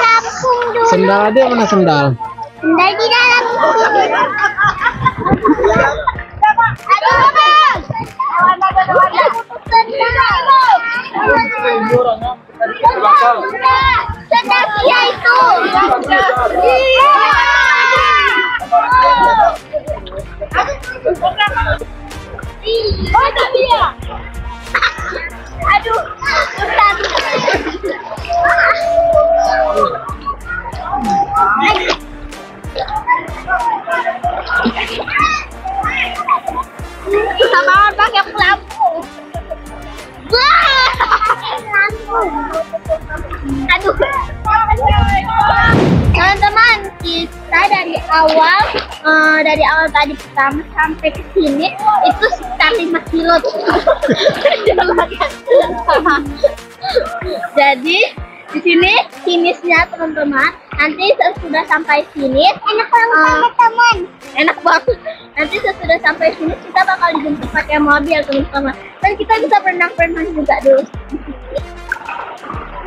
[SPEAKER 5] Lampung dulu.
[SPEAKER 1] Sendal adik mana sendal?
[SPEAKER 5] Sendal di dalam.
[SPEAKER 2] Sendal dia itu. Aduh, Ustaz. Susah banget pakai pelampung. Aduh. Teman-teman, kita dari awal tadi pertama sampai ke sini itu sekitar 5 kilo. Jadi di sini finishnya teman-teman. Nanti sesudah sampai sini
[SPEAKER 5] Enak banget teman.
[SPEAKER 2] enak banget. Nanti sesudah sampai sini kita bakal dijemput pakai mobil teman-teman. Dan kita bisa berenang-berenang juga dulu.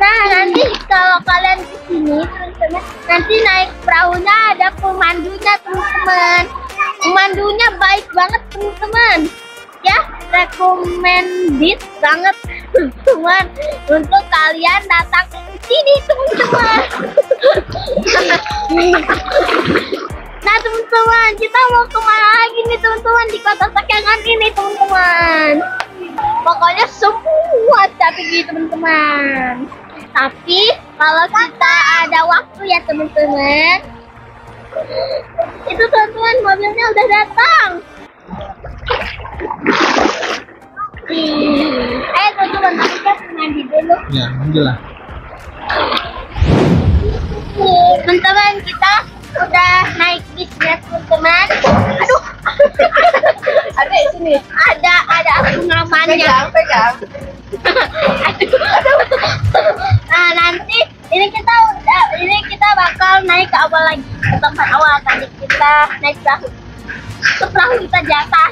[SPEAKER 2] Nah nanti kalau kalian di sini teman-teman, nanti naik perahunya ada pemandunya teman-teman. Pemandunya baik banget teman-teman. Ya, recommended banget teman-teman untuk kalian datang ke sini teman-teman. Nah teman-teman, kita mau kemana lagi nih teman-teman di kota Sakengan ini teman-teman. Pokoknya semua tapi gitu teman-teman. Tapi kalau kita ada waktu ya teman-teman, itu teman-teman mobilnya udah datang. Ayo teman-teman, kita mandi dulu.
[SPEAKER 1] Ya, alhamdulillah.
[SPEAKER 2] Teman-teman, kita udah naik bisnya teman-teman. Aduh,
[SPEAKER 3] Ada di sini.
[SPEAKER 2] ada aku ngamannya.
[SPEAKER 3] Pegang.
[SPEAKER 2] Nah nanti ini kita bakal naik ke awal lagi, ke tempat awal tadi kita naik perahu. Ke perahu kita di atas.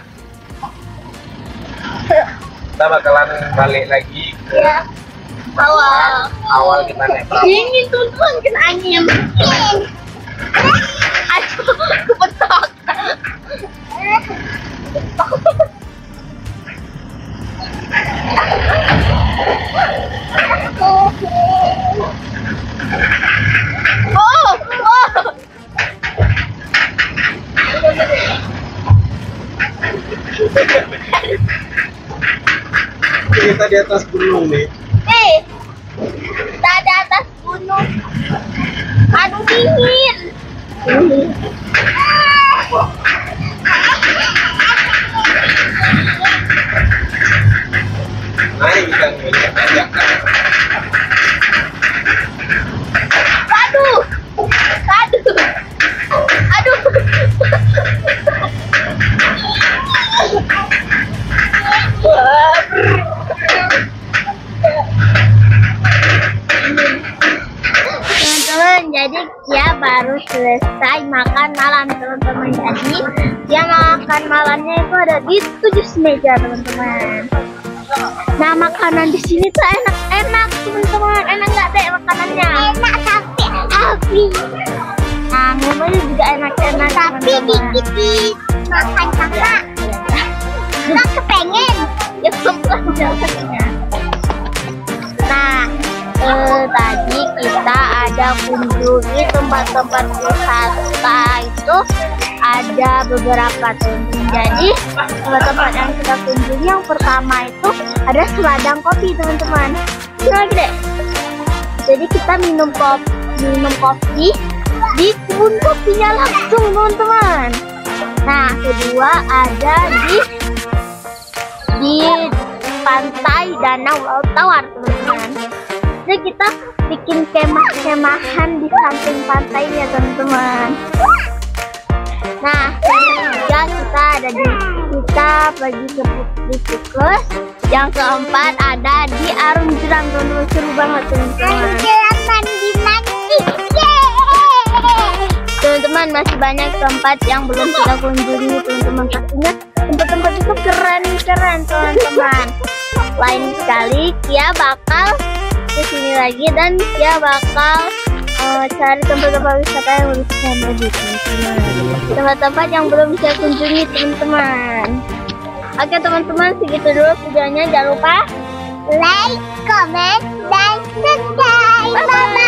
[SPEAKER 1] Kita bakalan balik lagi
[SPEAKER 2] Ya. Awal
[SPEAKER 1] kita naik perahu.
[SPEAKER 2] dingin teman-teman, kena angin. Aduh, kebetok. Oh.
[SPEAKER 1] Kita di atas gunung nih.
[SPEAKER 2] Kita di atas gunung. Aduh dingin.
[SPEAKER 1] Naik kita tanjakan.
[SPEAKER 2] Aduh. Teman-teman, jadi dia baru selesai makan malam teman-teman. Jadi dia makan malamnya itu ada di 7 meja teman-teman. Nah makanan di sini tuh enak-enak teman-teman. Enak nggak deh makanannya?
[SPEAKER 5] Enak tapi
[SPEAKER 2] Nah ngomongnya juga enak-enak.
[SPEAKER 5] tapi
[SPEAKER 2] teman-teman.
[SPEAKER 5] dikit makan kakak. Nggak kepengen.
[SPEAKER 2] Ya sempat jalannya. Nah tadi kita ada kunjungi tempat-tempat wisata itu ada beberapa teman. Jadi tempat-tempat yang kita kunjungi yang pertama itu ada seladang kopi teman-teman. Ini lagi deh. Jadi kita minum kopi di kebun kopinya langsung teman-teman. Nah kedua ada di pantai Danau Laut Tawar, teman-teman. Jadi kita bikin kemah-kemahan di samping pantainya, teman-teman. Nah, yang ketiga kita pergi ke Putri Pukus. Yang keempat ada di Arum Jeram, teman-teman. Seru banget, teman-teman. Teman-teman, masih banyak tempat yang belum kita kunjungi, teman-teman. Pastinya tempat-tempat itu keren-keren, teman-teman. Lain sekali Kia bakal kesini lagi dan Kia bakal cari tempat-tempat wisata yang lebih keren lagi, teman-teman. Tempat-tempat yang belum bisa kunjungi, teman-teman. Oke, teman-teman, segitu dulu videonya. Jangan lupa
[SPEAKER 5] Like, comment, dan subscribe. Bye-bye.